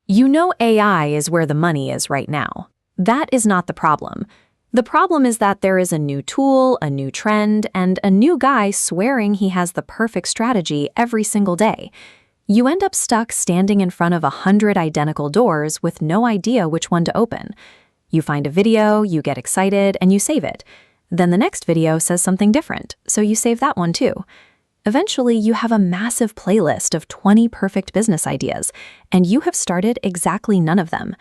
You know AI is where the money is right now. That is not the problem. The problem is that there is a new tool, a new trend, and a new guy swearing he has the perfect strategy every single day. You end up stuck standing in front of 100 identical doors with no idea which one to open. You find a video, you get excited, and you save it. Then the next video says something different, so you save that one too. Eventually, you have a massive playlist of 20 perfect business ideas, and you have started exactly none of them.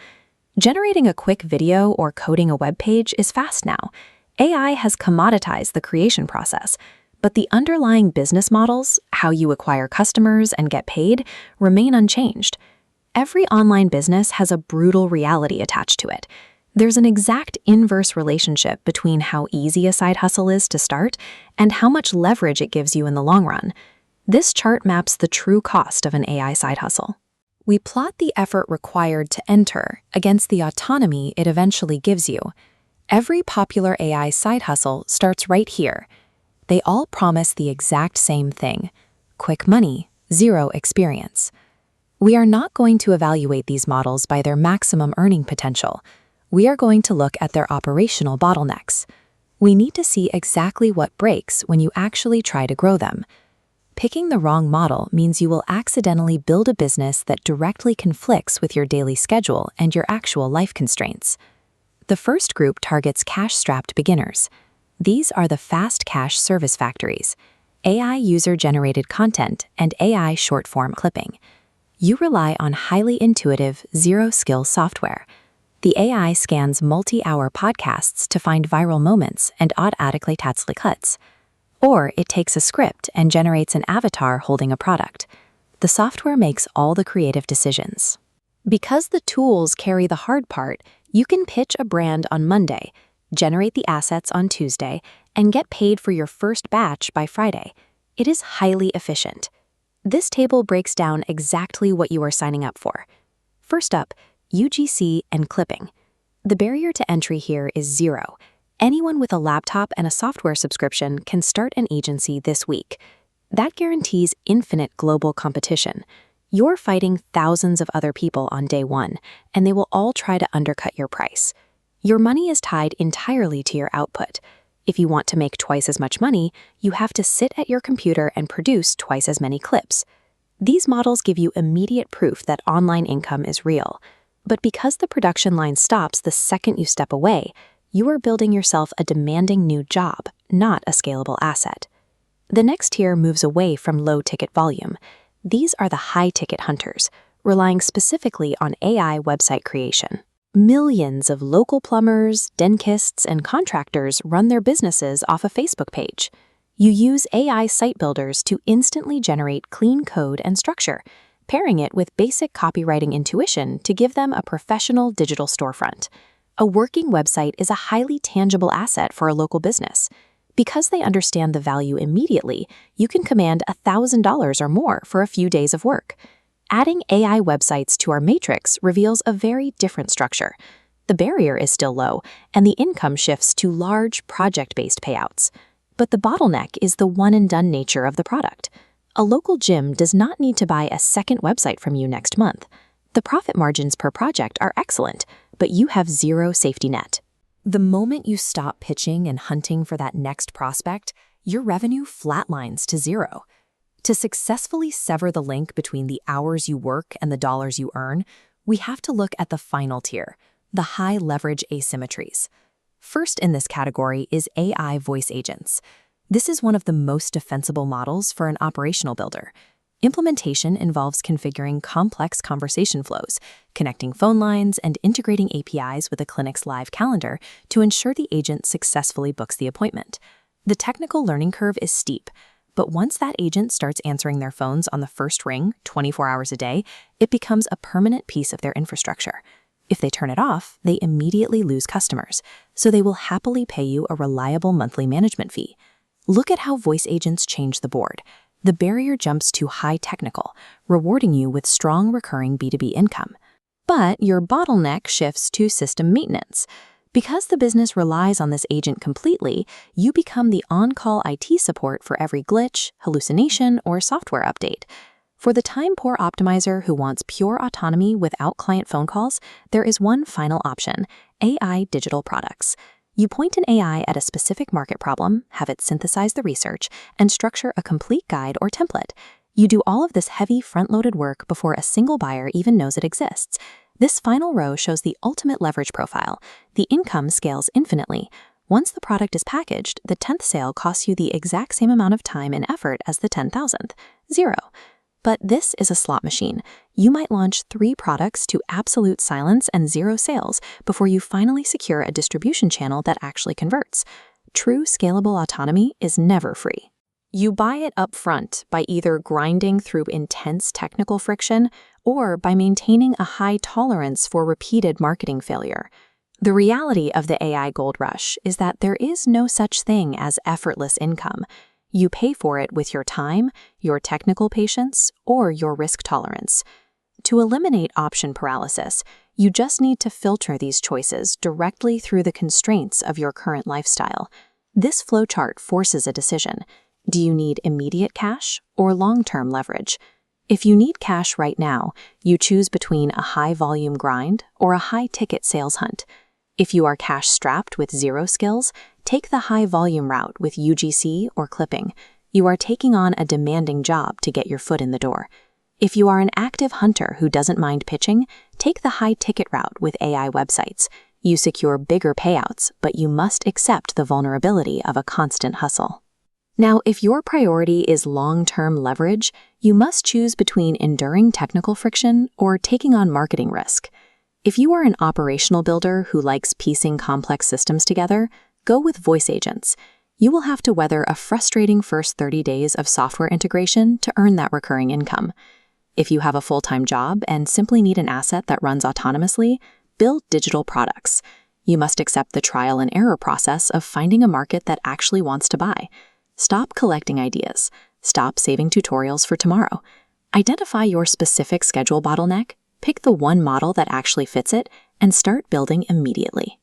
Generating a quick video or coding a web page is fast now. AI has commoditized the creation process, but the underlying business models, how you acquire customers and get paid, remain unchanged. Every online business has a brutal reality attached to it. There's an exact inverse relationship between how easy a side hustle is to start and how much leverage it gives you in the long run. This chart maps the true cost of an AI side hustle. We plot the effort required to enter against the autonomy it eventually gives you. Every popular AI side hustle starts right here. They all promise the exact same thing: quick money, zero experience. We are not going to evaluate these models by their maximum earning potential. We are going to look at their operational bottlenecks. We need to see exactly what breaks when you actually try to grow them. Picking the wrong model means you will accidentally build a business that directly conflicts with your daily schedule and your actual life constraints. The first group targets cash-strapped beginners. These are the fast cash service factories, AI user-generated content, and AI short-form clipping. You rely on highly intuitive, zero-skill software. The AI scans multi-hour podcasts to find viral moments and automatically cuts. Or it takes a script and generates an avatar holding a product. The software makes all the creative decisions. Because the tools carry the hard part, you can pitch a brand on Monday, generate the assets on Tuesday, and get paid for your first batch by Friday. It is highly efficient. This table breaks down exactly what you are signing up for. First up, UGC and clipping. The barrier to entry here is zero. Anyone with a laptop and a software subscription can start an agency this week. That guarantees infinite global competition. You're fighting thousands of other people on day one, and they will all try to undercut your price. Your money is tied entirely to your output. If you want to make twice as much money, you have to sit at your computer and produce twice as many clips. These models give you immediate proof that online income is real. But because the production line stops the second you step away, you are building yourself a demanding new job, not a scalable asset. The next tier moves away from low-ticket volume. These are the high-ticket hunters, relying specifically on AI website creation. Millions of local plumbers, dentists, and contractors run their businesses off a Facebook page. You use AI site builders to instantly generate clean code and structure, pairing it with basic copywriting intuition to give them a professional digital storefront. A working website is a highly tangible asset for a local business. Because they understand the value immediately, you can command $1,000 or more for a few days of work. Adding AI websites to our matrix reveals a very different structure. The barrier is still low, and the income shifts to large, project-based payouts. But the bottleneck is the one-and-done nature of the product. A local gym does not need to buy a second website from you next month. The profit margins per project are excellent, but you have zero safety net. The moment you stop pitching and hunting for that next prospect, your revenue flatlines to zero. To successfully sever the link between the hours you work and the dollars you earn, we have to look at the final tier, the high-leverage asymmetries. First in this category is AI voice agents. This is one of the most defensible models for an operational builder. Implementation involves configuring complex conversation flows, connecting phone lines, and integrating APIs with a clinic's live calendar to ensure the agent successfully books the appointment. The technical learning curve is steep, but once that agent starts answering their phones on the first ring, 24 hours a day, it becomes a permanent piece of their infrastructure. If they turn it off, they immediately lose customers, so they will happily pay you a reliable monthly management fee. Look at how voice agents change the board. The barrier jumps to high technical, rewarding you with strong recurring B2B income. But your bottleneck shifts to system maintenance. Because the business relies on this agent completely, you become the on-call IT support for every glitch, hallucination, or software update. For the time-poor optimizer who wants pure autonomy without client phone calls, there is one final option: AI digital products. You point an AI at a specific market problem, have it synthesize the research, and structure a complete guide or template. You do all of this heavy front-loaded work before a single buyer even knows it exists. This final row shows the ultimate leverage profile. The income scales infinitely. Once the product is packaged, the 10th sale costs you the exact same amount of time and effort as the 10,000th. Zero. But this is a slot machine. You might launch 3 products to absolute silence and 0 sales before you finally secure a distribution channel that actually converts. True scalable autonomy is never free. You buy it up front by either grinding through intense technical friction or by maintaining a high tolerance for repeated marketing failure. The reality of the AI gold rush is that there is no such thing as effortless income. You pay for it with your time, your technical patience, or your risk tolerance. To eliminate option paralysis, you just need to filter these choices directly through the constraints of your current lifestyle. This flowchart forces a decision. Do you need immediate cash or long-term leverage? If you need cash right now, you choose between a high-volume grind or a high-ticket sales hunt. If you are cash-strapped with 0 skills, take the high-volume route with UGC or clipping. You are taking on a demanding job to get your foot in the door. If you are an active hunter who doesn't mind pitching, take the high-ticket route with AI websites. You secure bigger payouts, but you must accept the vulnerability of a constant hustle. Now, if your priority is long-term leverage, you must choose between enduring technical friction or taking on marketing risk. If you are an operational builder who likes piecing complex systems together, go with voice agents. You will have to weather a frustrating first 30 days of software integration to earn that recurring income. If you have a full-time job and simply need an asset that runs autonomously, build digital products. You must accept the trial and error process of finding a market that actually wants to buy. Stop collecting ideas. Stop saving tutorials for tomorrow. Identify your specific schedule bottleneck, pick the one model that actually fits it, and start building immediately.